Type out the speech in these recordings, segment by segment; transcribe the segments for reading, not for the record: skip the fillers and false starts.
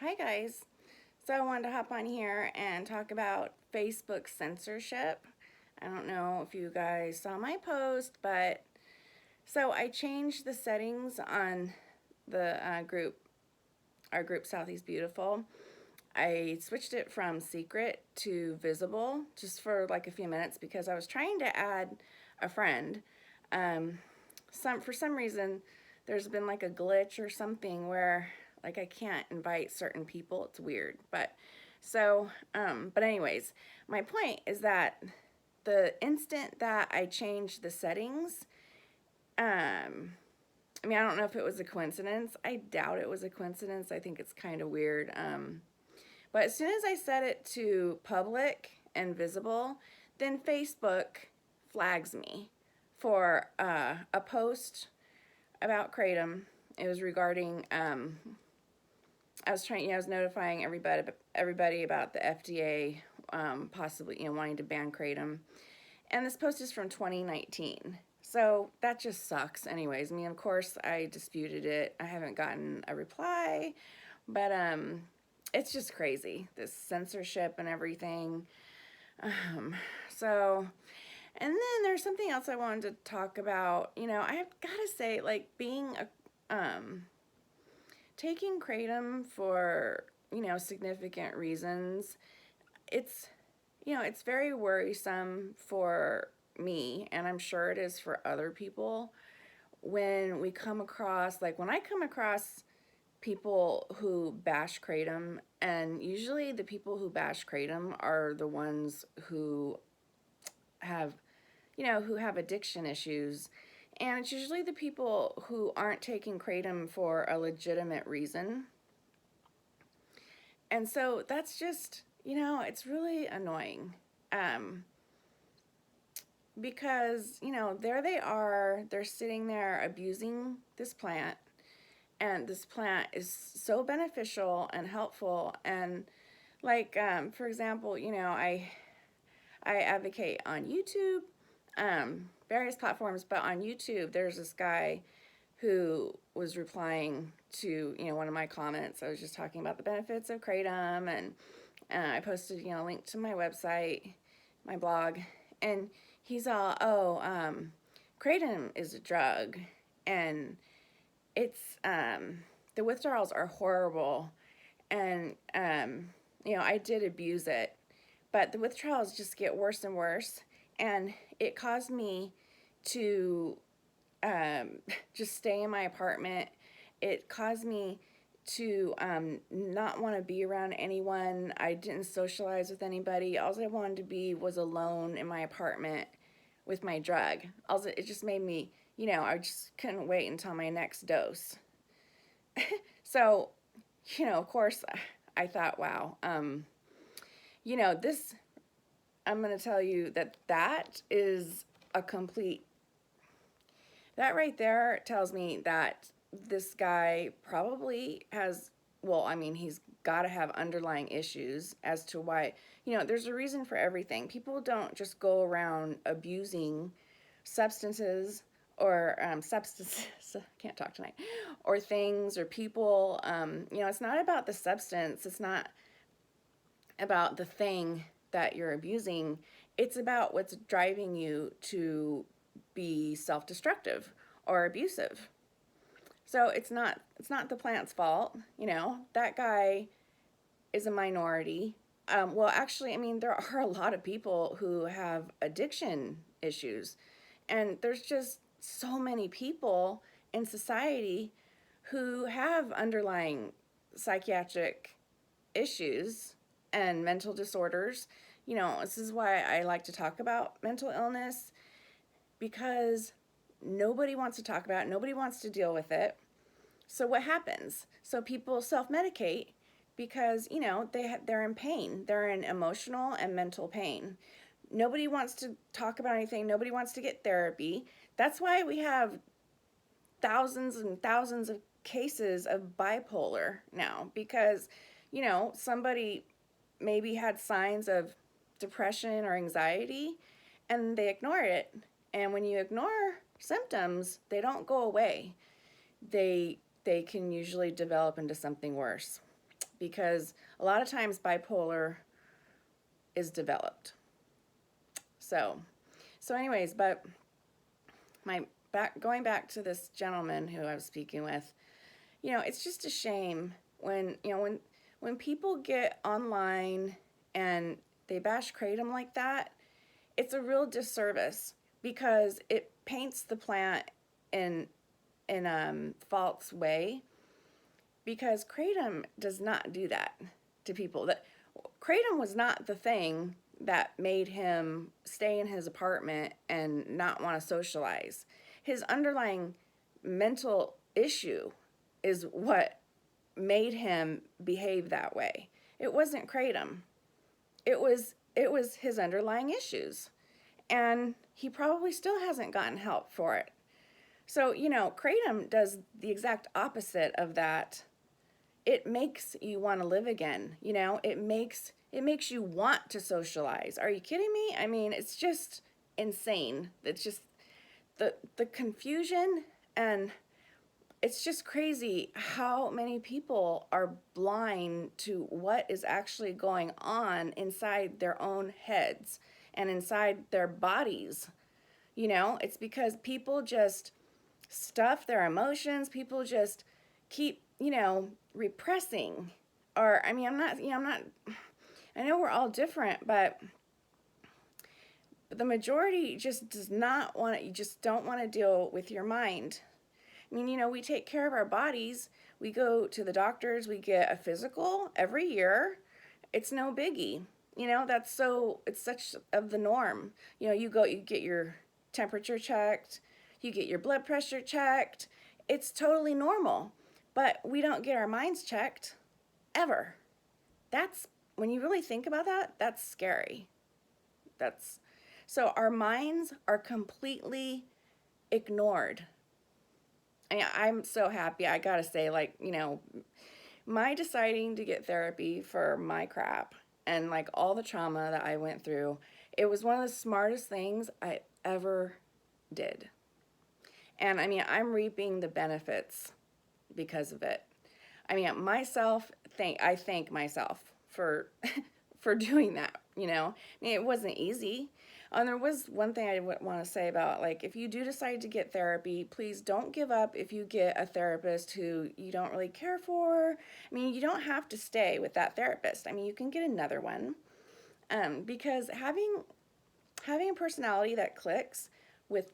Hi guys. So I wanted to hop on here and talk about Facebook censorship. I don't know if you guys saw my post, but so I changed the settings on the our group Southeast Beautiful. I switched it from secret to visible just for like a few minutes because I was trying to add a friend. Um, for some reason there's been like a glitch or something where like I can't invite certain people. It's weird, but anyways, my point is that the instant that I changed the settings, I mean, I don't know if it was a coincidence. I doubt it was a coincidence. I think it's kind of weird. But as soon as I set it to public and visible, then Facebook flags me for a post about Kratom. It was regarding I was notifying everybody about the FDA possibly wanting to ban Kratom, and this post is from 2019. So that just sucks. Anyways, I mean, of course, I disputed it. I haven't gotten a reply, but it's just crazy, this censorship and everything. Um, so, and then there's something else I wanted to talk about. I've got to say, like being a taking kratom for significant reasons, it's it's very worrisome for me, and I'm sure it is for other people, when we come across, like when I come across people who bash kratom. And usually the people who bash kratom are the ones who have who have addiction issues. And it's usually the people who aren't taking kratom for a legitimate reason. And so that's just, it's really annoying. Um, because, there they are, they're sitting there abusing this plant, and this plant is so beneficial and helpful. And like, for example, I advocate on YouTube, various platforms, but on YouTube, there's this guy who was replying to one of my comments. I was just talking about the benefits of kratom, and I posted a link to my website, my blog, and he's all, oh, kratom is a drug, and it's the withdrawals are horrible, and I did abuse it, but the withdrawals just get worse and worse, and it caused me to just stay in my apartment. It caused me to not want to be around anyone. I didn't socialize with anybody. All I wanted to be was alone in my apartment with my drug. Also, it just made me, I just couldn't wait until my next dose. So, of course, I thought, wow, this, I'm going to tell you that is a complete, that right there tells me that this guy probably has, well, I mean, he's got to have underlying issues as to why, there's a reason for everything. People don't just go around abusing substances or substances, can't talk tonight, or things or people. It's not about the substance. It's not about the thing that you're abusing. It's about what's driving you to be self-destructive or abusive. So it's not the plant's fault. That guy is a minority. Well, actually, I mean, there are a lot of people who have addiction issues, and there's just so many people in society who have underlying psychiatric issues and mental disorders. This is why I like to talk about mental illness, because nobody wants to talk about it, nobody wants to deal with it. So what happens? So people self-medicate because, they're in pain. They're in emotional and mental pain. Nobody wants to talk about anything. Nobody wants to get therapy. That's why we have thousands and thousands of cases of bipolar now, because, somebody maybe had signs of depression or anxiety and they ignore it. And when you ignore symptoms, they don't go away. They can usually develop into something worse, because a lot of times bipolar is developed. So anyways, but going back to this gentleman who I was speaking with, it's just a shame when, when people get online and they bash Kratom like that. It's a real disservice because it paints the plant in false way, because Kratom does not do that to people. That Kratom was not the thing that made him stay in his apartment and not want to socialize. His underlying mental issue is what made him behave that way. It wasn't Kratom. It was his underlying issues. And he probably still hasn't gotten help for it. So, Kratom does the exact opposite of that. It makes you want to live again. It makes you want to socialize. Are you kidding me? I mean, it's just insane. It's just the confusion, and it's just crazy how many people are blind to what is actually going on inside their own heads and inside their bodies. It's because people just stuff their emotions. People just keep, repressing. Or, I mean, I know we're all different, but the majority just does not want to, you just don't want to deal with your mind. I mean, we take care of our bodies. We go to the doctors. We get a physical every year. It's no biggie. It's such of the norm. You get your temperature checked. You get your blood pressure checked. It's totally normal. But we don't get our minds checked ever. When you really think about that, that's scary. So our minds are completely ignored. And I'm so happy. I gotta say, my deciding to get therapy for my crap and all the trauma that I went through, it was one of the smartest things I ever did. And I mean, I'm reaping the benefits because of it. I mean, I thank myself for for doing that. I mean, it wasn't easy. And there was one thing I would want to say about, if you do decide to get therapy, please don't give up if you get a therapist who you don't really care for. I mean, you don't have to stay with that therapist. I mean, you can get another one. Because having a personality that clicks with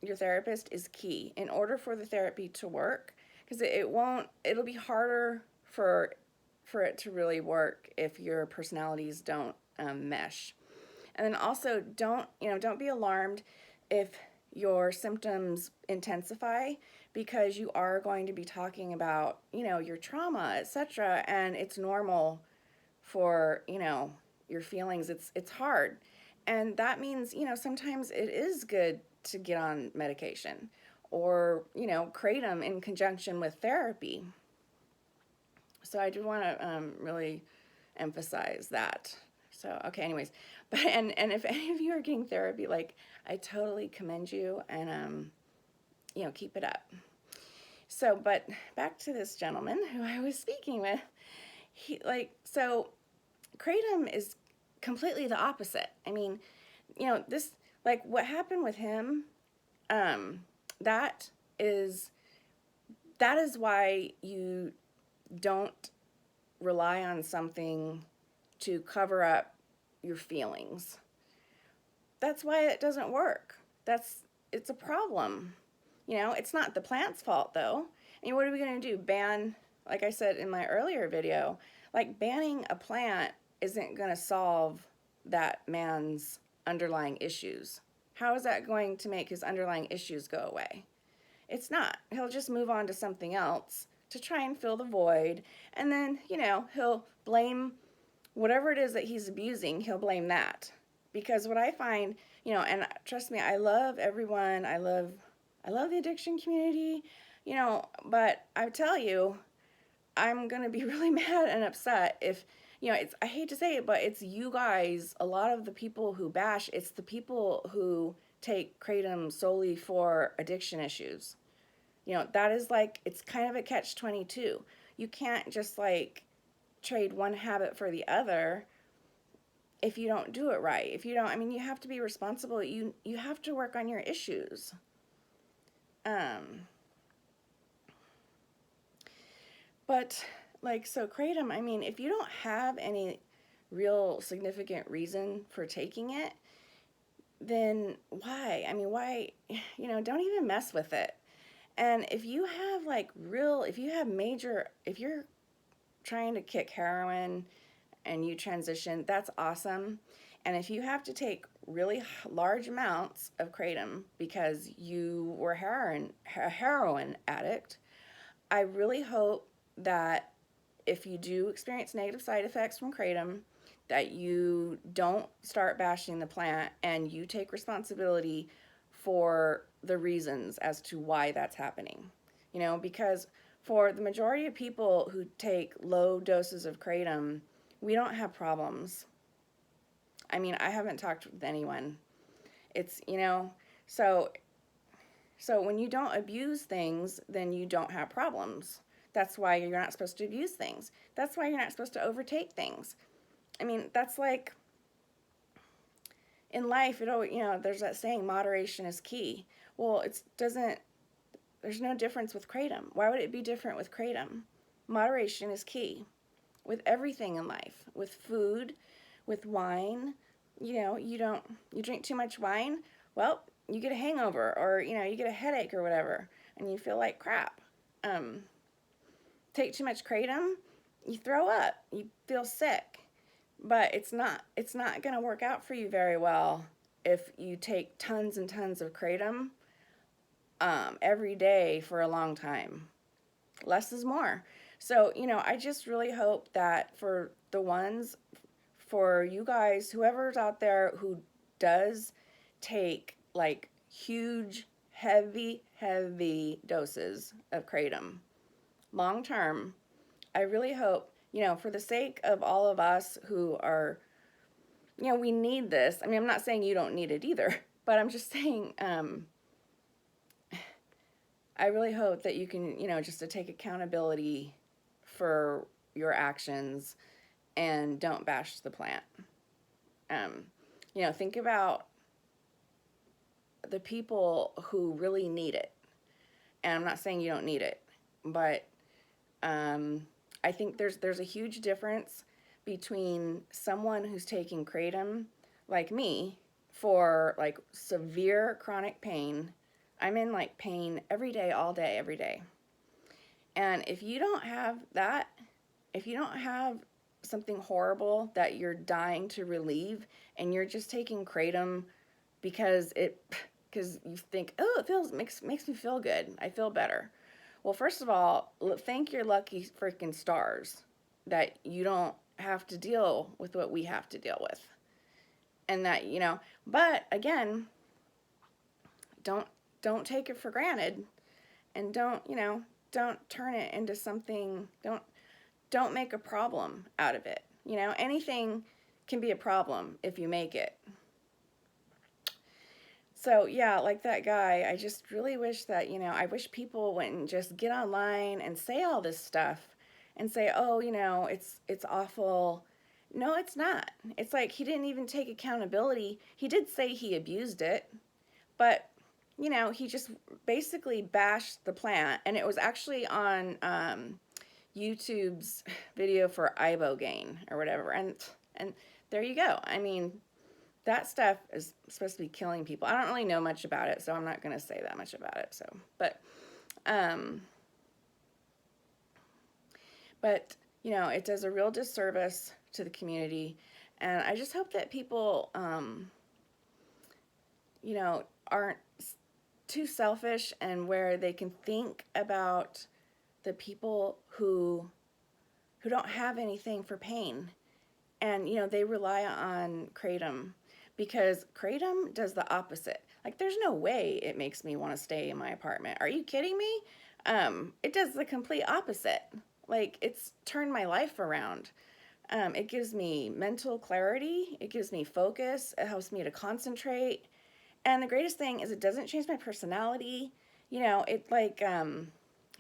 your therapist is key in order for the therapy to work, because it'll be harder for it to really work if your personalities don't mesh. And then also don't be alarmed if your symptoms intensify, because you are going to be talking about, your trauma, etc. And it's normal for, your feelings. It's hard. And that means, sometimes it is good to get on medication or, Kratom in conjunction with therapy. So I do want to really emphasize that. So, okay, anyways, but, and if any of you are getting therapy, I totally commend you, and, keep it up. So, but back to this gentleman who I was speaking with, so Kratom is completely the opposite. I mean, this, what happened with him, that is why you don't rely on something to cover up your feelings. That's why it doesn't work. It's a problem. It's not the plant's fault, though. I mean, what are we going to do? Ban, like I said in my earlier video, banning a plant isn't going to solve that man's underlying issues. How is that going to make his underlying issues go away? It's not. He'll just move on to something else to try and fill the void, and then, he'll blame whatever it is that he's abusing, he'll blame that. Because what I find, and trust me, I love everyone, I love the addiction community, but I tell you, I'm going to be really mad and upset if, I hate to say it, but it's you guys, a lot of the people who bash, it's the people who take Kratom solely for addiction issues. That is it's kind of a catch-22. You can't just trade one habit for the other if you don't do it right. If you don't, I mean, you have to be responsible. You have to work on your issues. But like, so Kratom, I mean, if you don't have any real significant reason for taking it, then why? I mean, why, don't even mess with it. And if you have like if you have major, if you're trying to kick heroin and you transition, that's awesome. And if you have to take really large amounts of Kratom because you were a heroin addict, I really hope that if you do experience negative side effects from Kratom, that you don't start bashing the plant and you take responsibility for the reasons as to why that's happening. Because for the majority of people who take low doses of Kratom, we don't have problems. I mean, I haven't talked with anyone. It's, so when you don't abuse things, then you don't have problems. That's why you're not supposed to abuse things. That's why you're not supposed to overtake things. I mean, that's like in life, there's that saying, moderation is key. Well, there's no difference with Kratom. Why would it be different with Kratom? Moderation is key with everything in life, with food, with wine. You drink too much wine, well, you get a hangover or, you get a headache or whatever, and you feel like crap. Take too much Kratom, you throw up, you feel sick. But it's not going to work out for you very well if you take tons and tons of Kratom every day for a long time. Less is more. So, I just really hope that for you guys, whoever's out there who does take like huge, heavy doses of Kratom long term, I really hope, for the sake of all of us who are, we need this. I mean, I'm not saying you don't need it either, but I'm just saying, I really hope that you can, just to take accountability for your actions and don't bash the plant. Think about the people who really need it. And I'm not saying you don't need it, but I think there's a huge difference between someone who's taking Kratom, like me, for like severe chronic pain. I'm in like pain every day, all day, every day. And if you don't have that, if you don't have something horrible that you're dying to relieve and you're just taking Kratom because you think, oh, makes me feel good, I feel better. Well, first of all, thank your lucky freaking stars that you don't have to deal with what we have to deal with. And that, but again, don't take it for granted, and don't turn it into something, don't make a problem out of it. Anything can be a problem if you make it. So yeah, like that guy, I just really wish that, I wish people wouldn't just get online and say all this stuff and say, oh, it's awful. No, it's not. It's like he didn't even take accountability. He did say he abused it, but, he just basically bashed the plant. And it was actually on YouTube's video for ibogaine or whatever. And there you go. I mean, that stuff is supposed to be killing people. I don't really know much about it, so I'm not going to say that much about it. So, but it does a real disservice to the community, and I just hope that people, aren't too selfish, and where they can think about the people who don't have anything for pain, and they rely on Kratom. Because Kratom does the opposite. Like, there's no way it makes me want to stay in my apartment. Are you kidding me? It does the complete opposite. Like, it's turned my life around. It gives me mental clarity. It gives me focus. It helps me to concentrate. And the greatest thing is it doesn't change my personality. It like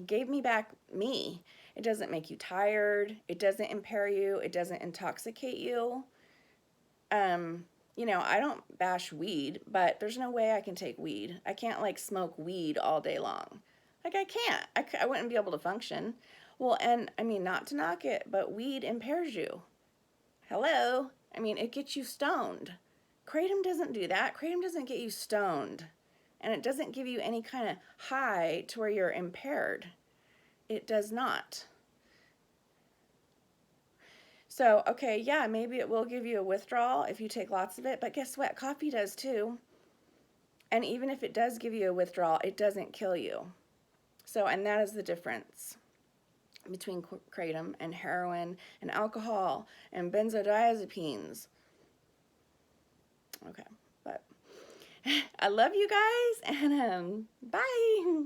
gave me back me. It doesn't make you tired. It doesn't impair you. It doesn't intoxicate you. You know, I don't bash weed, but there's no way I can take weed. I can't like smoke weed all day long. Like I can't. I wouldn't be able to function. Well, and I mean, not to knock it, but weed impairs you. Hello? I mean, it gets you stoned. Kratom doesn't do that. Kratom doesn't get you stoned. And it doesn't give you any kind of high to where you're impaired. It does not. So, okay, yeah, maybe it will give you a withdrawal if you take lots of it, but guess what? Coffee does too. And even if it does give you a withdrawal, it doesn't kill you. So, and that is the difference between kratom and heroin and alcohol and benzodiazepines. Okay, but I love you guys, and bye.